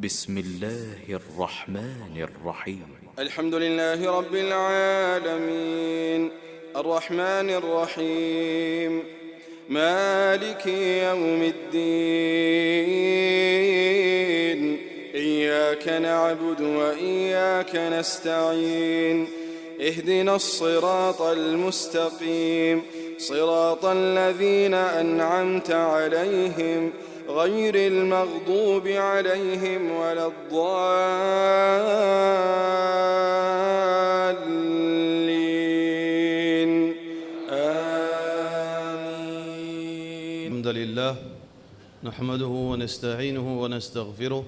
بسم الله الرحمن الرحيم الحمد لله رب العالمين الرحمن الرحيم مالك يوم الدين إياك نعبد وإياك نستعين اهدنا الصراط المستقيم صراط الذين أنعمت عليهم غير المغضوب عليهم ولا الضالين آمين. الحمد لله نحمده ونستعينه ونستغفره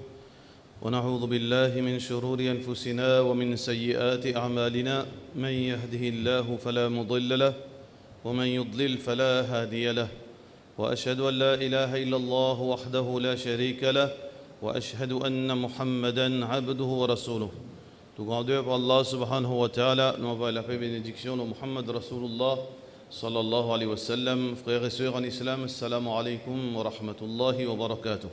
ونعوذ بالله من شرور أنفسنا ومن سيئات أعمالنا من يهده الله فلا مضل له ومن يضلل فلا هادي له وأشهد أن لا إله إلا الله وحده لا شريك له وأشهد أن محمدا عبده ورسوله. Tout grandeur pour Allah subhanahu wa ta'ala, nous envoie la paix et bénédiction de Muhammad Rasulullah sallallahu alayhi wa sallam. Frères et sœurs en islam, assalamu alaykum wa rahmatullahi wa barakatuh.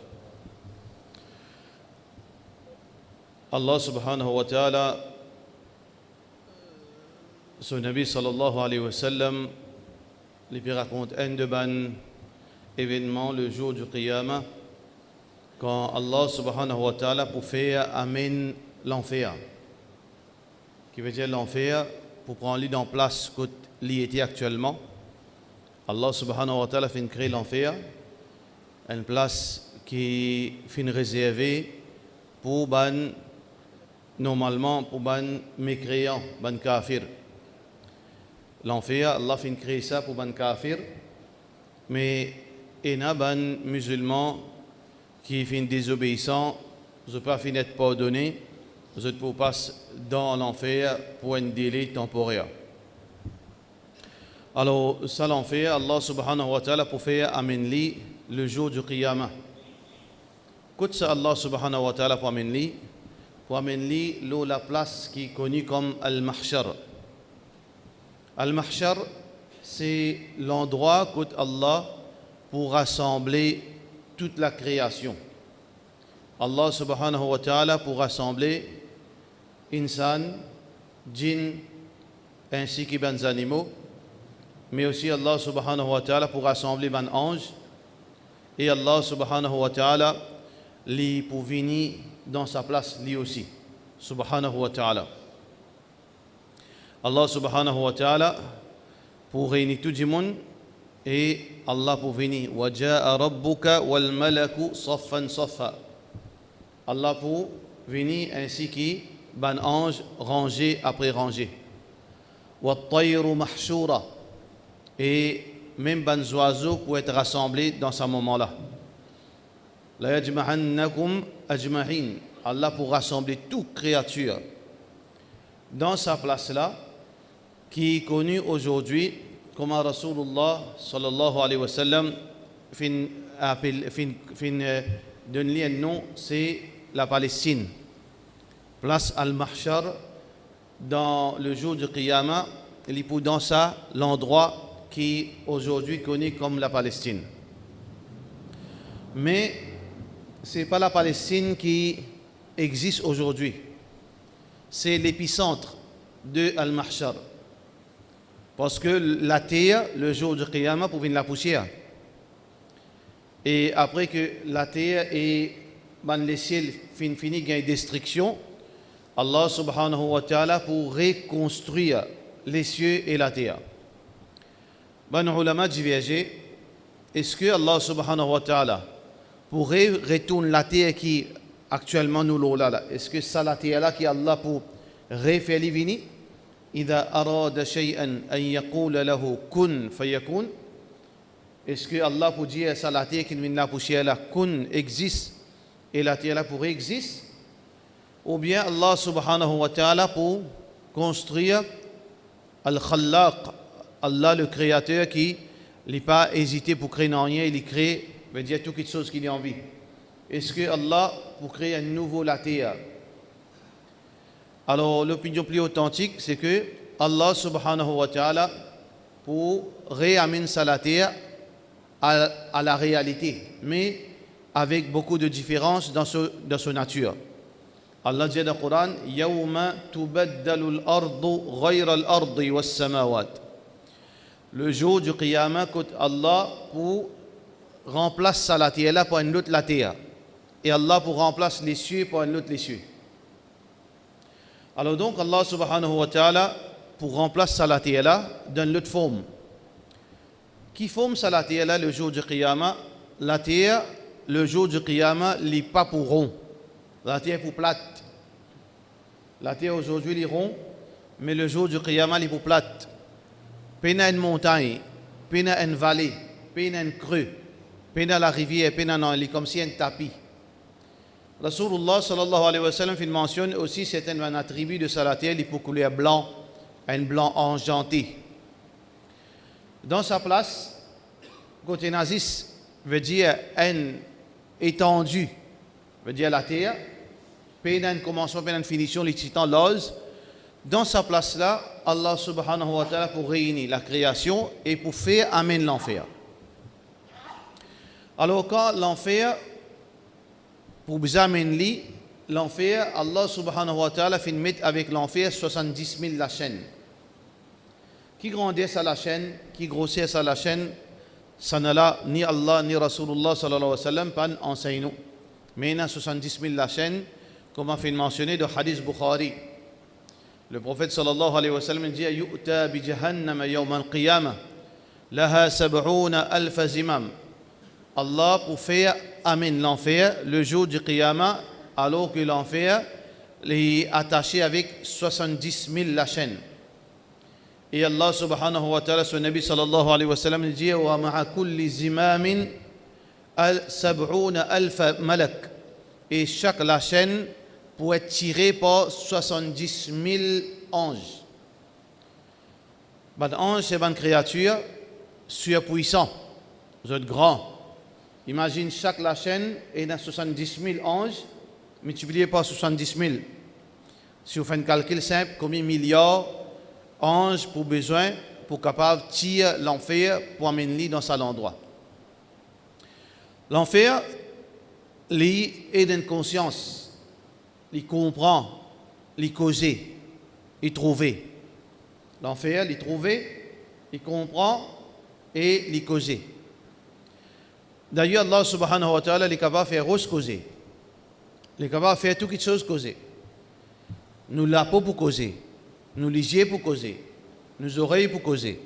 Allah subhanahu wa ta'ala, son Nabi sallallahu alayhi wa sallam, lui raconte un de ban événement le jour du Qiyamah, quand Allah subhanahu wa ta'ala pour faire amène l'enfer, qui veut dire l'enfer pour prendre lui dans place que l'y était actuellement. Allah subhanahu wa ta'ala fait créer l'enfer, une place qui fait réservée pour ban normalement pour ban mécréants, ban kafir. L'enfer, Allah fait créer ça pour ban kafir, mais il y a des musulmans qui sont désobéissants, ils ne peuvent pas être pardonnés, ils ne peuvent pas dans l'enfer pour un délai temporaire. Alors, ça l'enfer, Allah subhanahu wa ta'ala pour faire amener le jour du Qiyamah. Qu'est-ce que Allah subhanahu wa ta'ala pour amener la place qui est connue comme Al-Mahshar. Al-Mahshar, c'est l'endroit où Allah pour rassembler toute la création. Allah subhanahu wa ta'ala pour rassembler insan, djinn, ainsi que les animaux, mais aussi Allah subhanahu wa ta'ala pour rassembler les anges, et Allah subhanahu wa ta'ala pour venir dans sa place lui aussi, subhanahu wa ta'ala. Allah subhanahu wa ta'ala pour réunir tout le monde, et Allah pour venir waja'a rabbuka wal malaku saffan saffa. Allah pour venir ainsi que ban ange rangé après rangé. Wa tayru mahshura, et même ban oiseaux pour être rassemblés dans ce moment-là. La yajma'annakum ajma'in. Allah pour rassembler toute créature dans sa place-là, qui est connue aujourd'hui comme Rasulullah sallallahu alayhi wa sallam donne un nom, c'est la Palestine. Place Al-Mahshar, dans le jour du Qiyamah, il est dans ça l'endroit qui est aujourd'hui connu comme la Palestine. Mais ce n'est pas la Palestine qui existe aujourd'hui. C'est l'épicentre de Al-Mahshar. Parce que la terre, le jour du Qiyamah, pour venir la poussière. Et après que la terre et le ciel fini gagne destruction, Allah subhanahu wa ta'ala pour reconstruire les cieux et la terre. Ben ulama divergent. Est-ce que Allah subhanahu wa ta'ala pourrait retourner la terre qui actuellement nous là? Est-ce que ça la terre là qui Allah pour refaire les venir? إذا أراد شيئا أن يقول له كن فيكون. Est-ce que Allah pour dire ça la terre qui vient la poussière là kun existe et la terre là pour existe, ou bien Allah subhanahu wa ta'ala pour construire Al-Khallaq, Allah le créateur qui n'a pas hésité pour créer rien, il crée, veut dire toutes les choses qu'il a envie. Est-ce que Allah pour créer un nouveau la terre? Alors l'opinion plus authentique, c'est que Allah subhanahu wa ta'ala pour réamener sa la terre à la réalité. Mais avec beaucoup de différences dans sa nature. Allah dit dans le Coran, Yawma tubaddalu al-ardu ghayra al-ardi was-samawat. Le jour du Qiyamah, quand Allah pour remplace la terre par une autre la terre. Et Allah pour remplace les cieux par une autre les cieux. Alors donc Allah subhanahu wa ta'ala pour remplacer la terre là donne l'autre forme. Qui forme ça la terre là le jour du Qiyamah? La terre le jour du Qiyamah n'est pas pour rond. La terre pour plate. La terre aujourd'hui est rond, mais le jour du Qiyamah est pour plate. Pena une montagne, pena une vallée, pena un creux, pena la rivière, pena non, il est comme si un tapis. Rasulullah sallallahu alayhi wa sallam mentionne aussi certains attributs de sa terre, il peut couleur blanc, un blanc argenté. Dans sa place, côté nazis, veut dire un étendu, veut dire la terre, pena un commencement, pena une finition, les titans l'ose. Dans sa place là, Allah subhanahu wa ta'ala pour réunir la création et pour faire amène l'enfer. Alors quand l'enfer, pour vous amener l'enfer, Allah subhanahu wa ta'ala fait mettre avec l'enfer 70 000 la chaîne. Qui grandit à la chaîne, qui grossit à la chaîne, ça n'a là ni Allah ni Rasulullah sallallahu alayhi wa sallam pas enseigné. Mais il y a 70 000 la chaîne, comme on fait mentionner de Hadith Bukhari. Le prophète sallallahu alayhi wa sallam dit Yu'ta bi jahannam yawm al-qiyamah laha sab'una alf zimam. Allah pour faire amène l'enfer le jour du Qiyamah alors que l'enfer est attaché avec 70 000 la chaîne. Et Allah subhanahu wa ta'ala son Nabi sallallahu alayhi wa sallam dit wa ma'a kulli zimamin sab'una alf malak. Et chaque la chaîne pour être tiré par 70 000 anges. Les anges, c'est une créature surpuissante, vous êtes grand. Imagine chaque la chaîne et dans 70 000 anges, multiplié par 70 000. Si vous faites un calcul simple, combien de milliards d'anges pour besoin pour capable de tirer l'enfer pour amener dans cet endroit. L'enfer, lui, est d'une conscience. Il comprend, il cause, il trouve. L'enfer, il trouve, il comprend et il cause. D'ailleurs, Allah subhanahu wa ta'ala est capable de faire rose causer. Il est capable de faire toutes les choses causer. Nous la peau pour causer, nous les yeux pour causer, nous oreilles pour causer.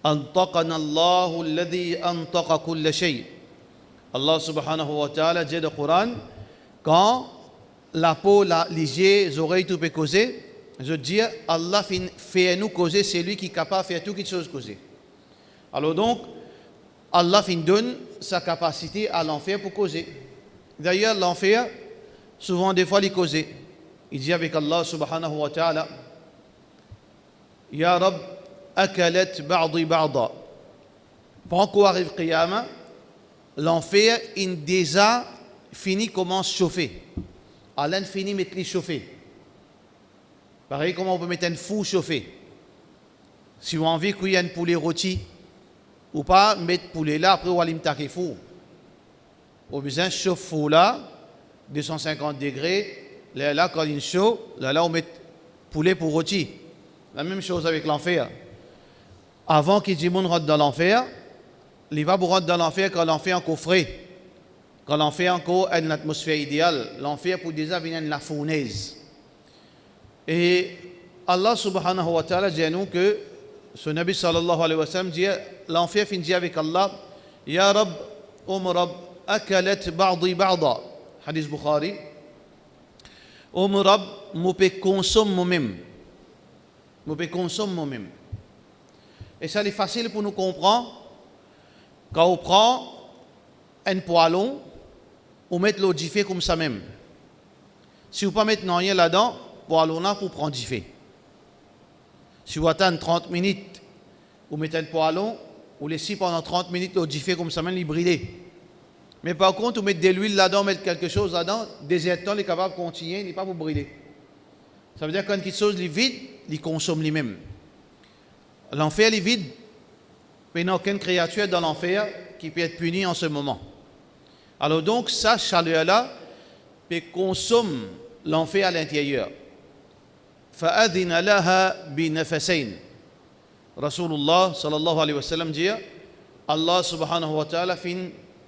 Antaqana Allahu alladhi antaqa kulla shay. Allah subhanahu wa ta'ala dit dans le Coran quand la peau, les yeux, les oreilles, tout peut causer. Je dis, Allah fait nous causer, c'est lui qui est capable de faire toutes les choses causer. Alors donc, Allah donne sa capacité à l'enfer pour causer. D'ailleurs, l'enfer, souvent des fois, il cause. Il dit avec Allah subhanahu wa ta'ala, Ya Rab, akalat ba'di ba'da. Pas encore arrive Qiyamah, l'enfer, il déjà fini, commence à chauffer. Allah finit mettre les chauffer. Pareil, comment on peut mettre un four chauffé. Si on a envie qu'il y ait un poulet rôti, ou pas mettre poulet là, après on va l'alimenter four. Au besoin chauffe four là, 250 degrés, là quand il est chaud, là on met poulet pour rôti. La même chose avec l'enfer. Avant qu'il dise rentre dans l'enfer, il va rentrer dans l'enfer quand l'enfer est encore frais. Quand l'enfer encore a une atmosphère idéale, l'enfer pour déjà venir de la fournaise. Et Allah subhanahu wa ta'ala dit à nous que ce Nabi sallallahu alayhi wa sallam dit l'enfer finit avec Allah Ya Rab, Rab, akalat ba'di ba'da. Hadith Bukhari. Rab, je consomme moi-même. Je consomme moi-même. Et ça est facile pour nous comprendre quand on prend un poêlon, on met l'eau d'y comme ça même. Si vous ne mettez pas rien là-dedans, poêlon là pour prendre d'y fait. Si vous attendez 30 minutes, vous mettez un poêlon, vous laissez pendant 30 minutes l'eau d'y comme ça même, il brûle. Mais par contre, vous mettez de l'huile là-dedans, vous mettez quelque chose là-dedans, désert temps, il est capable de continuer, il n'est pas pour brûler. Ça veut dire que quand quelque chose est vide, il consomme lui-même. L'enfer est vide, mais il n'y a aucune créature dans l'enfer qui peut être punie en ce moment. Alors donc, sa chaleur-là peut consommer l'enfer à l'intérieur. فَأَذِنَ لَهَا بِنَفَسَيْنِ Rasulullah sallallahu alayhi wa sallam dit, Allah subhanahu wa ta'ala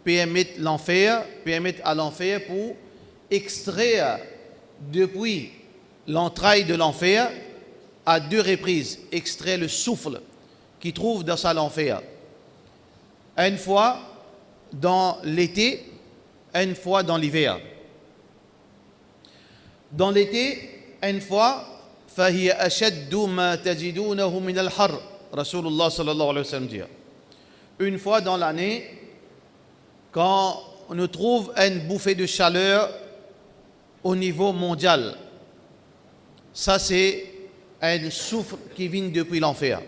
permet à l'enfer pour extraire depuis l'entraille de l'enfer à 2 reprises, extraire le souffle qu'il trouve dans sa l'enfer. Une fois dans l'été, une fois dans l'hiver. Dans l'été, une fois, فَهِيَ أَشَدُّ مَا تَجِدُونَهُ مِنَ الْحَرِّ Rasulullah sallallahu alayhi wa sallam dit. Une fois dans l'année, quand on nous trouve une bouffée de chaleur au niveau mondial, ça c'est un souffle qui vient depuis l'enfer.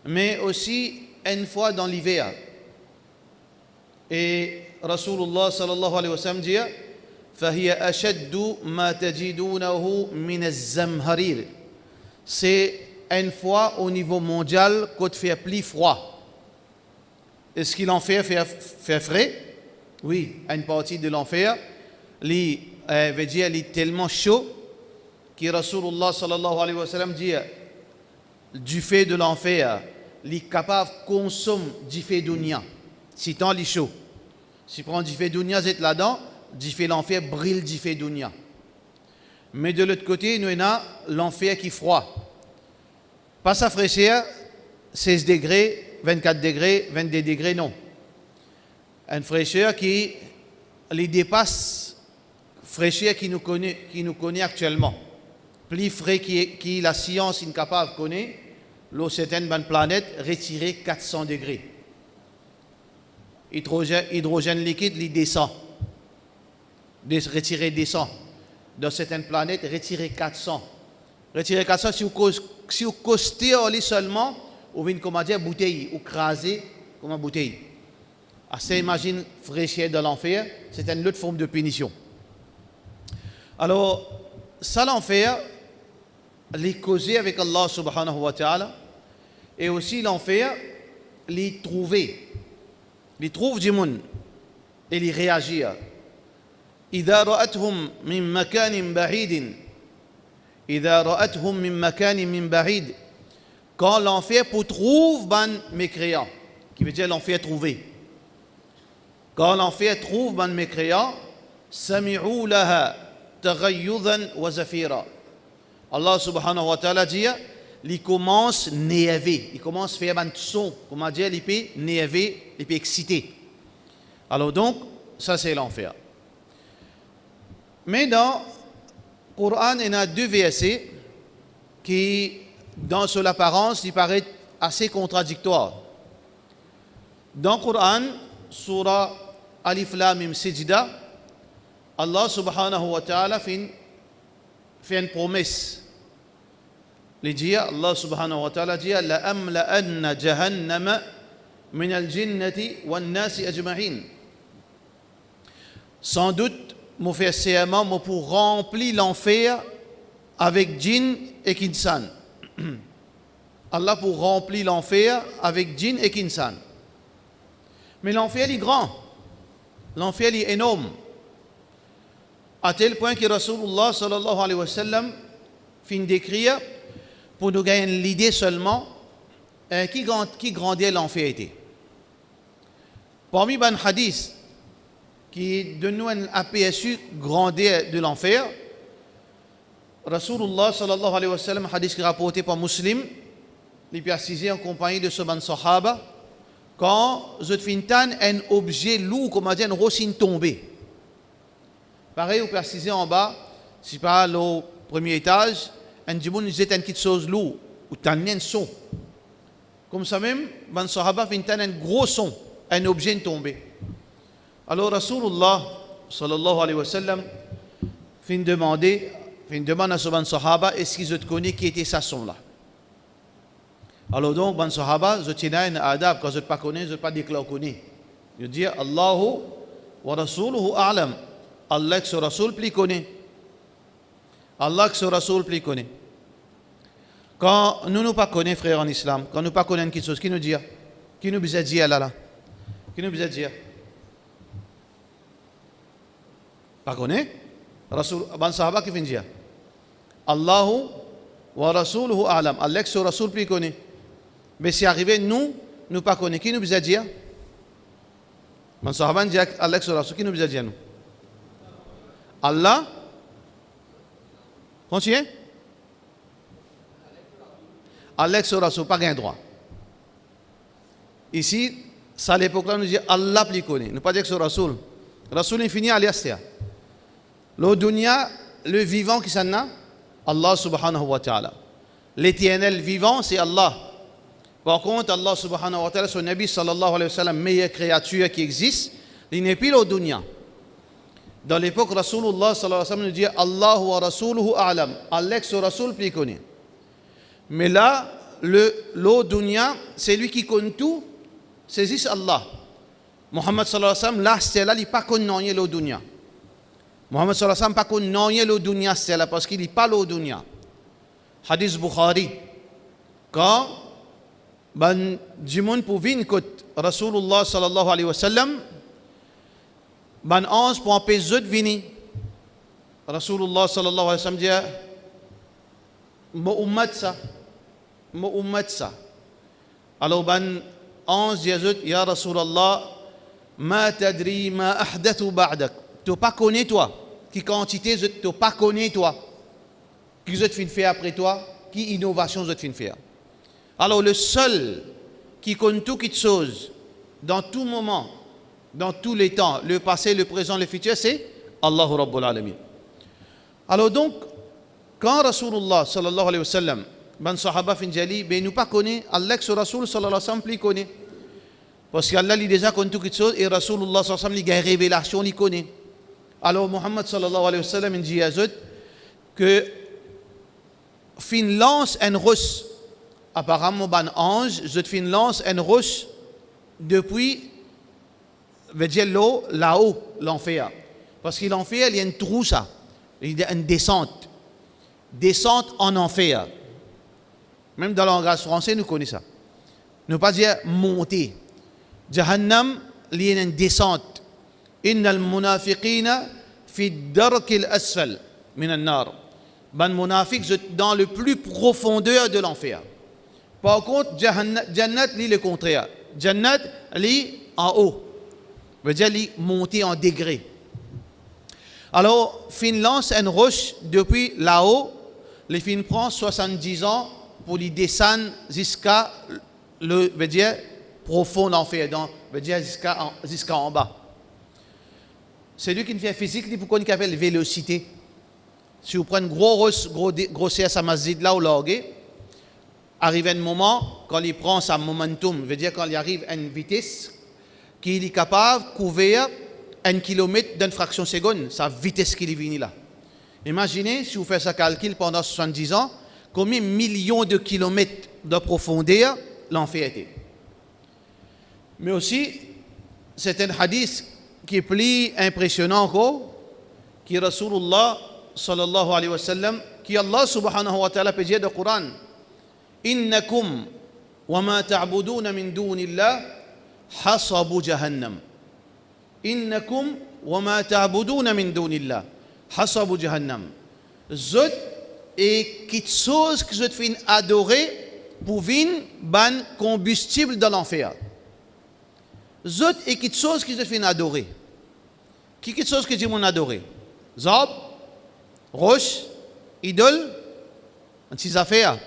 Mais aussi une fois dans l'hiver. Et Rasulullah sallallahu alayhi wa sallam dit, فَهِيَ أَشَدُّ مَا تَجِدُونَهُ مِنَ الزَّمْهَرِيرِ C'est une fois au niveau mondial qu'il fait plus froid. Est-ce qu'il en fait frais? Oui, une partie de l'enfer, veut dire il est tellement chaud que Rasulullah sallallahu alayhi wa sallam dit du fait de l'enfer, il est capable de consommer du fait dunya. Si tant il est chaud. Si prend du fait dunya, c'est là-dedans, du fait l'enfer brille du fait dunya. Mais de l'autre côté, nous avons l'enfer qui est froid. Pas sa fraîcheur, 16 degrés, 24 degrés, 22 degrés, non. Une fraîcheur qui les dépasse, fraîcheur qui nous connaît actuellement. Plus frais qui la science est capable de connaître, l'eau certaines planètes retirer 400 degrés. Hydrogène liquide, il descend. Retirer descend. Dans certaines planètes, retirer 400. Retirer 400, si vous costez seulement, vous venez comment dire bouteille, ou craser comme une bouteille. Assez imagine fraîcheur de l'enfer, c'est une autre forme de punition. Alors, ça l'enfer, les causer avec Allah subhanahu wa ta'ala, et aussi l'enfer, les trouver. Les trouve du monde, et les réagir. إذا رأتهم من مكان بعيد إذا رأتهم من مكان من بعيد quand l'enfer pour trouve ban mécréant qui veut dire l'enfer trouvé quand l'enfer trouve ban mécréant سمعوا لها تغيظا وزفيرا Allah subhanahu wa ta'ala dit il commence néaver il commence faire ban son comment dire il peut néaver il peut exciter alors donc ça c'est l'enfer. Mais dans le Coran, il y a 2 versets qui, dans son apparence, il paraît assez contradictoires. Dans le Coran, surah Alif Lam Mim Sijda, Allah subhanahu wa ta'ala fait une promesse. Il dit, Allah subhanahu wa ta'ala dit, La amla'anna jahannama min al-jinnati wan nasi ajma'in. Sans doute, je fais serment pour remplir l'enfer avec djinn et kinsan. Allah pour remplir l'enfer avec djinn et kinsan. Mais l'enfer est grand. L'enfer est énorme. À tel point que Rasulullah sallallahu alayhi wa sallam finit d'écrire pour nous gagner l'idée seulement qui grandit l'enfer était. Parmi les hadiths qui donne nous un aperçu grandeur de l'enfer. Rasulullah sallallahu alayhi wa sallam, hadith qui est rapporté par Muslim, il précisé en compagnie de ce ban sahaba, quand vous fintan un objet lourd, comme on dit, un rosine tombé. Pareil, vous précisez en bas, si pas le premier étage, un djimoun jette une petite chose lourde, ou t'en un son. Comme ça même, ban sahaba fintan un gros son, un objet tombé. Alors Rasulullah sallallahu alayhi wa sallam fin demande à ce ban sahaba est-ce qu'ils connaissent qui était sa son là. Alors donc ban sahaba je tiens un adab quand je ne pas connais je ne pas déclare connais. Je dis Allahu wa rasuluhu a'lam. Allah que ce rasul plus connaît. Allah que ce rasul plus connaît. Quand nous ne pas connaissons frères en islam, quand nous ne pas connaissons quelque chose qui nous dit qui nous besoin dire là qui nous besoin dire Pas connaît Rasul, ban sahaba qui vient dire Allahu wa rasuluhu a'lam. Allah que Rasul plus connaît. Mais si arrivé nous pas connaît. Qui nous a dit? Ban sahaba dit Allah que Rasul qui nous a dit nous? Allah. Continuez. Allah que Rasul pas gain droit. Ici, ça à l'époque là nous dit Allah plus connaît. Nous pas dire que c'est Rasul. Rasul infini alias. Le dunya, le vivant qui s'en a, Allah subhanahu wa ta'ala. L'éternel vivant, c'est Allah. Par contre, Allah subhanahu wa ta'ala, son Nabi sallallahu alayhi wa sallam, meilleure créature qui existe, il n'est plus le dunya. Dans l'époque, Rasulullah sallallahu alayhi wa sallam nous dit Allah wa rasuluhu a'lam. Allah que son Rasul plus connaît. Mais là, le dunya, c'est lui qui connaît tout, c'est juste Allah. Muhammad sallallahu alayhi wa sallam, là, c'est là, il n'est pas connu le dunya. Muhammad sallallahu alayhi wa sallam pas connu le dunya, c'est là, parce qu'il n'est pas le dunya. Hadith Bukhari. Quand ben Jimoun pour venir côté Rasulullah sallallahu alayhi wa sallam, ben 11 pour empêcher de venir. Rasulullah sallallahu alayhi wa sallam dit Mo ummat ça. Alors ben 11 dit Ya Rasulallah, ma tadri ma ahdathu ba'dak. Tu pas connais toi. Qui quantité je te pas connais toi. Qui je te fin faire après toi, qui innovation je te fin faire. Alors le seul qui connaît toutes choses dans tout moment, dans tous les temps, le passé, le présent, le futur, c'est Allah Rabbul Alamin. Alors donc, quand Rasulullah sallallahu alayhi wa sallam, ben sahaba fin jali, ben nous pas connaît, Allah que Rasul sallallahu alayhi wa sallam plus connaît. Parce qu'Allah il déjà connaît toutes choses et Rasulullah sallallahu alayhi wa sallam il a une révélation, il connaît. Alors Muhammad sallallahu alayhi wa sallam il dit à eux que fin lance un russe apparemment ban ange je fin lance un russe depuis veut dire là-haut l'enfer parce qu'il l'enfer il y a une trou ça il y a une descente en enfer même dans le langage français nous connaissons ça ne pas dire monter Jahannam il y a une descente إن المنافقين في الدرك الأسفل من النار. Ben munafiq dans le plus profondeur de l'enfer. Par contre, Jannat lit le contraire. Jannat lit en haut. Veut dire lit monter en degré. Alors, fin lance une roche depuis là-haut. Les fin prend 70 ans pour lui descendre jusqu'à le veut dire profond enfer. Donc, veut dire jusqu'à en bas. C'est lui qui fait physique, il faut qu'on appelle vélocité. Si vous prenez une grossesse à masjid là ou largué, arrive un moment, quand il prend sa momentum, veut dire quand il arrive à une vitesse, qu'il est capable de couvrir 1 kilomètre d'une fraction de seconde, sa vitesse qu'il est venu là. Imaginez, si vous faites ce calcul pendant 70 ans, combien de millions de kilomètres de profondeur l'enfer était. Mais aussi, c'est un hadith qui est plus impressionnant encore, qui est Rasulullah sallallahu alayhi wa sallam, qui Allah subhanahu wa ta'ala peut dire dans le Coran, Innakum wa ma ta'buduna min dunillah hasabu jahannam. Innakum wa ma ta'buduna min dunillah hasabu jahannam. Zot et quelque chose que je te fais adorer pour venir ban combustible dans l'enfer. Zot et quelque chose que je te fais adorer. Qui quelque chose que je m'en adorer? Zab, roche, idole, ces affaires.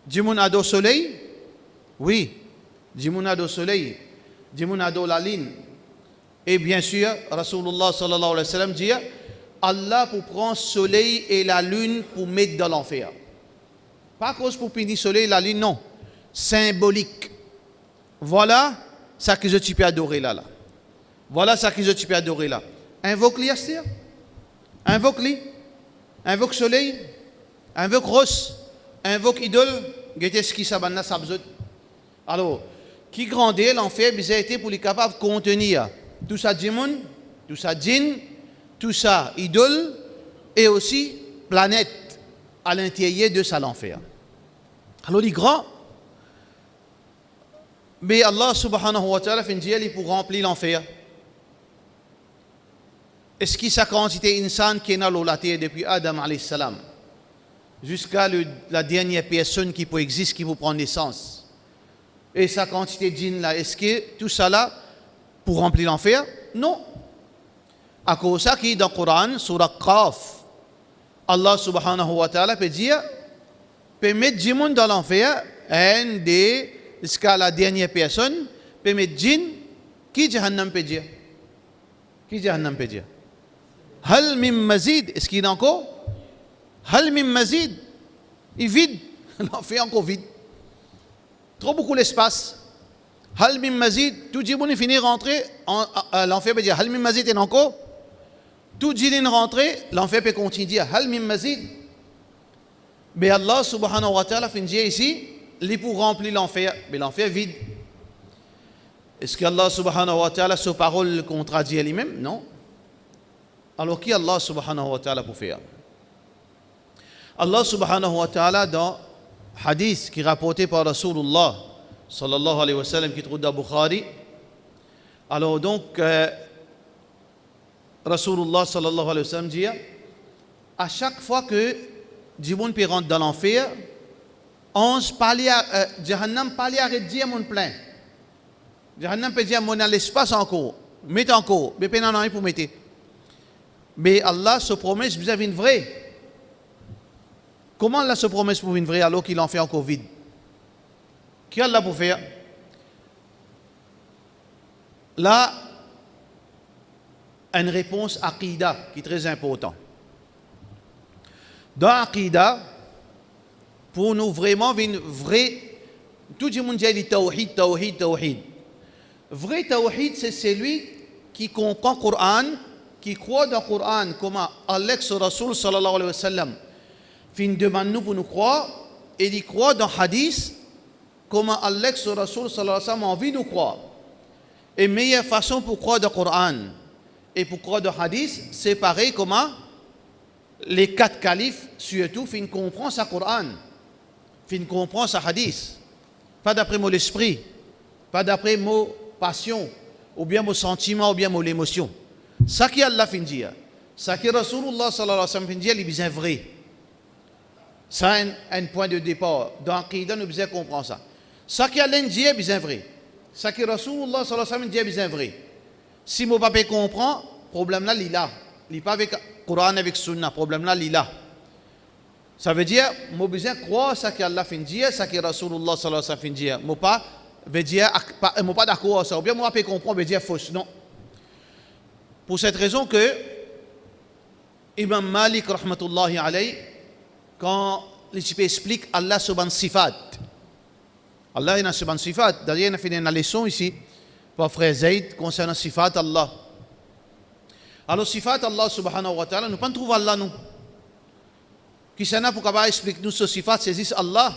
Je m'en adore soleil? Oui. Je m'en adore soleil. Je m'en adore la lune. Et bien sûr, Rasulullah sallallahu alayhi wa sallam dit Allah pour prendre soleil et la lune pour mettre dans l'enfer. Pas cause pour punir soleil et la lune, non. Symbolique. Voilà ça que je peux adorer là. Voilà ça que je peux adorer là. Invoque-li Astir. Invoque-li. Invoque soleil. Invoque rose. Invoque idole. Gete ce qui s'abanna sabzot. Alors, qui grandit l'enfer, il a été pour les capables de contenir tout ça djimoun, tout ça djinn, tout ça idole et aussi planète à l'intérieur de ça l'enfer. Alors, les grands, mais Allah subhanahu wa ta'ala fait une pour remplir l'enfer. est-ce que sa quantité insan qui est dans la terre depuis Adam alayhi salam jusqu'à la dernière personne qui peut exister, qui peut prendre naissance, et sa quantité de djinn là, est-ce que tout ça là pour remplir l'enfer? Non. À cause de ça qui dans le Coran, surah Qaf, Allah subhanahu wa ta'ala peut dire, peut mettre du monde dans l'enfer, jusqu'à la dernière personne, peut mettre djinn, qui Jahannam peut dire? Qui Jahannam peut dire? Hal min mazid, est-ce qu'il y a encore? Hal min mazid, il vide, l'enfer encore vide. Trop beaucoup l'espace. Hal min mazid, tout djinn finit rentrer, l'enfer peut dire, hal min mazid est encore? Tout djinn rentré, l'enfer peut continuer. Hal min mazid. Mais Allah subhanahu wa ta'ala fait dire ici, il pour remplir l'enfer, mais l'enfer vide. Est-ce que Allah subhanahu wa ta'ala, sa parole contradit lui-même? Non. Alors qui Allah subhanahu wa ta'ala pour faire? Allah subhanahu wa ta'ala dans hadith qui est rapporté par Rasulullah sallallahu alayhi wa sallam qui trouve dans Bukhari. Alors donc, Rasulullah sallallahu alayhi wa sallam dit, à chaque fois que Djibouti peut rentrer dans l'enfer, Jahannam parle à dire mon plein. Jahannam peut dire mon l'espace encore, mettez encore, mais pas rien pour mettre. Mais Allah se promet que vous avez une vraie. Comment Allah se promet pour une vraie alors qu'il en fait encore vide? Qui Allah pour faire? Là, une réponse Aqidah qui est très important. Dans Aqidah, pour nous vraiment une vraie, tout le monde dit tawhid, tawhid, tawhid. Vrai tawhid, c'est celui qui comprend le Coran, qui croit dans le Coran, comme Allah sur Rasul sallallahu alayhi wa sallam, fin demande nous pour nous croire, et il croit dans le hadith, comme Allah sur Rasul sallallahu alayhi wa sallam a envie de nous croire. Et meilleure façon pour croire dans le Coran et pour croire dans le hadith, c'est pareil comme les 4 califes, surtout, fin comprend sa Coran, fin comprend sa hadith. Pas d'après mon esprit, pas d'après mon passion, ou bien mon sentiment, ou bien mon émotion. Ça qui Allah fin dire, ça qui Rasulullah sallallahu alayhi wa sallam fin dire, il est bien vrai. Ça un point de départ. Dans Aqidah, nous devons comprendre ça. Ça qui Allah dit est bien vrai. Ça qui Rasulullah sallallahu alayhi wa sallam dit est bien vrai. Si mon papa comprend, problème là, il est là. Il n'est pas avec Coran, avec Sunna, problème là, il est là. Ça veut dire, mon besoin croire ça qu'Allah fin dire, ça que Rasulullah sallallahu alayhi wa sallam fin dire. Mon pas veut dire, mon pas d'accord ça. Ou bien mon pas comprendre veut dire fausse. Non. Pour cette raison que Imam Malik rahmatullahi alayhi, quand il explique Allah subhanahu sifat, Allah il a subhanahu sifat. D'ailleurs, on a fait une leçon ici par frère Zayd concernant sifat Allah. Alors sifat Allah subhanahu wa ta'ala, nous ne trouvons pas Allah nous. Qui s'en a pour qu'Allah explique nous ce sifat, c'est Allah,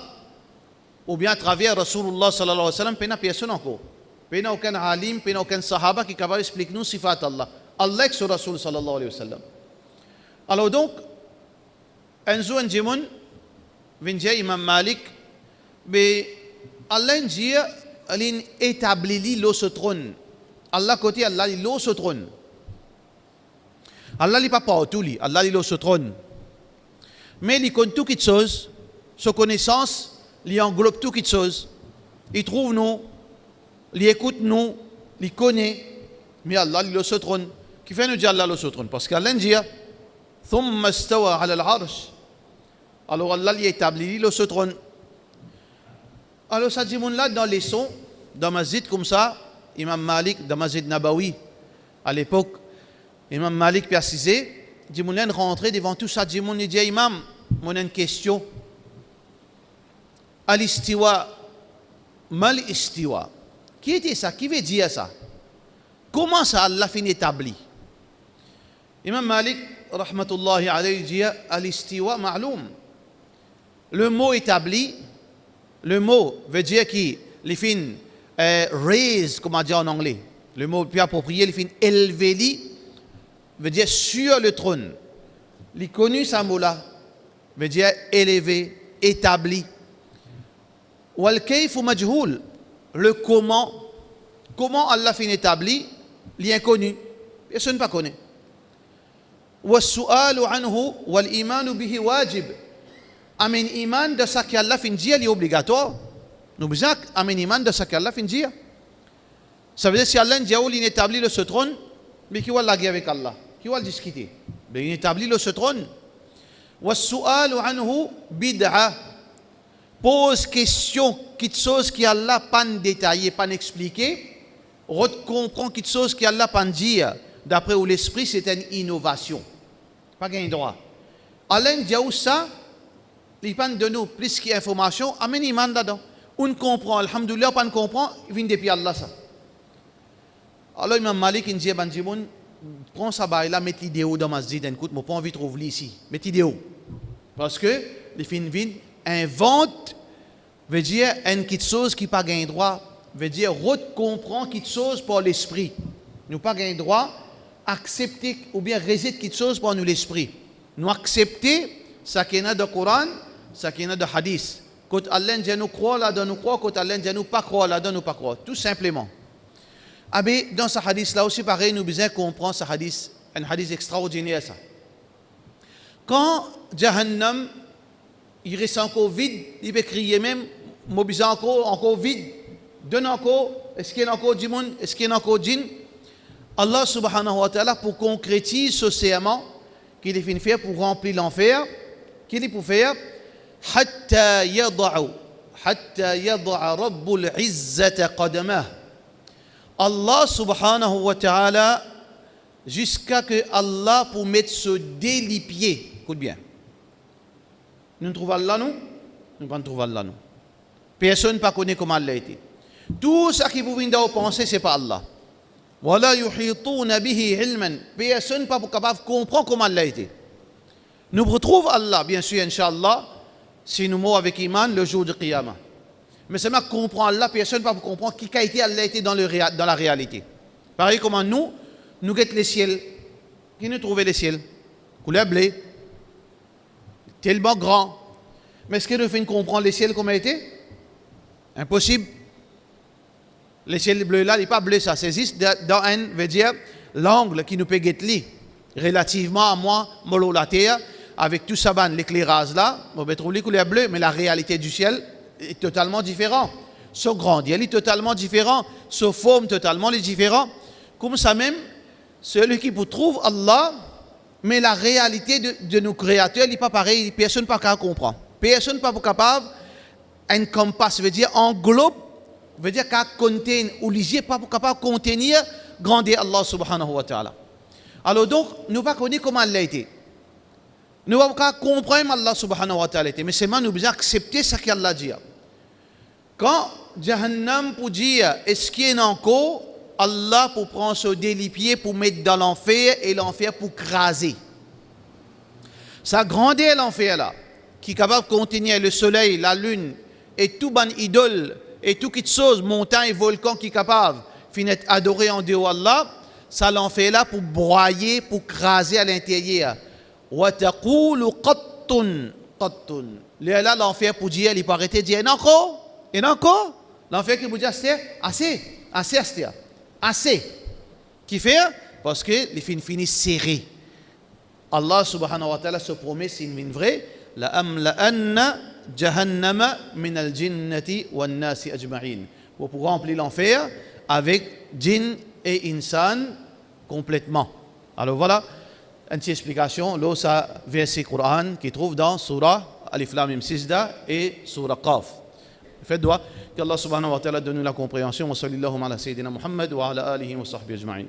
ou bien à travers Rasulullah sallallahu alayhi wa sallam, pas personne encore. Pas aucun alim, pas aucun sahaba qui capable explique nous sifat Allah. Allah sur Rasul sallallahu alayhi wa sallam. Alors donc, un jour, un jimon, vient Imam Malik, mais Allah dit, il établit le trône. Allah côté Allah, il le trône. Allah n'est pas partout, Allah il le trône. Mais il connaît tout quelque chose, sa connaissance, il englobe tout quelque chose. Il trouve nous, il écoute nous, il connaît, mais Allah il le trône. Qui fait nous dire Allah le trône? Parce qu'Allah dit, ثم استوى على العرش. Alors Allah il établit le trône. Alors ça dit là dans les sons, dans Masjid comme ça, Imam Malik, dans Masjid Nabawi, à l'époque, Imam Malik précisé, dit mon rentré devant tout ça, dit mon dit Imam, mon une question. Al-istiwa, mal istiwa. Qui était ça? Qui veut dire ça? Comment ça Allah fin établi? Imam Malik, rahmatullahi alayhi, dit al-istiwa ma'loum. Le mot établi, le mot veut dire qui les fin raise, comme on dit en anglais. Le mot plus approprié, les fin élevé, veut dire sur le trône. Les connu ça mot-là veut dire élevé, établi. Wal kayfu majhoul, le comment Allah fin établi, l'inconnu, personne ne connaît. والسؤال عنه والإيمان به واجب. Amen iman de ça qu'Allah fin dire, il est obligatoire. Nous besoin amen iman de ça qu'Allah fin dire. Ça veut dire si Allah dit il établit le ce trône, mais qui va la guerre avec Allah, qui va le discuter. Mais il établit le ce trône. والسؤال عنه بدعة. Pose question, quelque chose qui Allah pas détaillé, pas expliqué, comprend quelque chose qui Allah pas dire. D'après où l'esprit c'est une innovation. Pas gain droit. Allah dit ça. Il pas de nous plus qu'information, amène iman là-dedans. On comprend, alhamdoulilah, on comprend, il vient depuis Allah ça. Alors Imam Malik, il dit, Banjimoun, prends ça, là, mets l'idéo dans ma zid, écoute, moi pas envie de trouver ici, mets l'idéo. Parce que, les fins invente, veut dire, une petite chose qui pas gain droit, veut dire, comprend quelque chose pour l'esprit. Nous pas gain droit, accepter ou bien résister quelque chose pour nous l'esprit. Nous accepter, ça qui est dans le Coran, ça qui est dans le hadith. Quand Allah dit nous croire là-dedans, nous croire. Quand Allah dit nous pas croire là-dedans, nous pas croire. Tout simplement. Ah ben, dans ce hadith-là aussi, pareil, nous besoin comprendre ce hadith, un hadith extraordinaire ça. Quand Jahannam, il reste encore vide, il peut crier même, moi besoin encore vide, donne encore, est-ce qu'il y a encore du monde, est-ce qu'il y a encore djinn? Allah subhanahu wa ta'ala, pour concrétiser ce serment qu'il est fait pour remplir l'enfer, qu'il est pour faire, حتى يضع رب العزة قدمه. Allah subhanahu wa ta'ala, jusqu'à que Allah pour mettre ce délipier. Écoute bien. Nous trouvons Allah, nous ne trouvons pas Allah, nous. Personne ne connaît comment Allah a été. Tout ce qui vous vient de penser, ce n'est pas Allah. ولا يحيطون به علما. Personne n'est pas capable de comprendre comment Allah a été. Nous retrouvons Allah, bien sûr, Inch'Allah, si nous mourons avec Iman le jour du Qiyamah. Mais seulement comprendre Allah, personne ne peut pas comprendre qui a été Allah été dans la réalité. Pareil comme nous guettons les ciels. Qui nous trouve les ciels? Couleur blé. Tellement grand. Mais est-ce que nous faisons comprendre les ciels comme été? Impossible. Les ciels bleus là, il n'est pas bleu, ça existe dans un, veut dire, l'angle qui nous peut guetter relativement à moi, molo la terre, avec tout ça, l'éclairage là, on va trouver les couleurs bleues, mais la réalité du ciel est totalement différente. Son grandeur est totalement différent, sa forme totalement différente. Comme ça même, celui qui vous trouve Allah, mais la réalité de nos créateurs, il n'est pas pareil, personne n'est pas capable de comprendre. Personne n'est pas capable, un compass veut dire englobe, veut dire qu'à contenir, ou lisier, pas capable de contenir, grandeur Allah subhanahu wa ta'ala. Alors donc, nous ne pas connaître comment Allah a été. Nous ne pouvons pas comprendre Allah subhanahu wa ta'ala, mais seulement nous devons accepter ce qu'Allah dit. Quand Jahannam pour dire, est-ce qu'il y a encore Allah pour prendre ce délipier pour mettre dans l'enfer et l'enfer pour craser. Ça grandit l'enfer là, qui est capable de contenir le soleil, la lune et tout ban idole et tout quelque chose, montagne et volcan qui est capable de adorer en dehors d'Allah, ça l'enfer là pour broyer, pour craser à l'intérieur. Wa taqulu qattun qattun. Là l'enfer pour dire, il peut arrêter de dire et encore. L'enfer qui vous dit assez. Qui fait? Parce que les fins finissent serrés. Allah subhanahu wa ta'ala se promet, c'est une vraie, la amla'anna jahannama min al-jinnati wan nasi ajma'in. Pour remplir l'enfer avec djinn et insan complètement. Alors voilà une petite explication. Là, ça verset Coran qui trouve dans Surah Alif Lam Mim Sijda et Surah Qaf. Faites doigt qu'Allah subhanahu wa ta'ala donne nous la compréhension. Wa sallallahu ala sayyidina Muhammad wa ala alihi wa sahbihi ajma'in.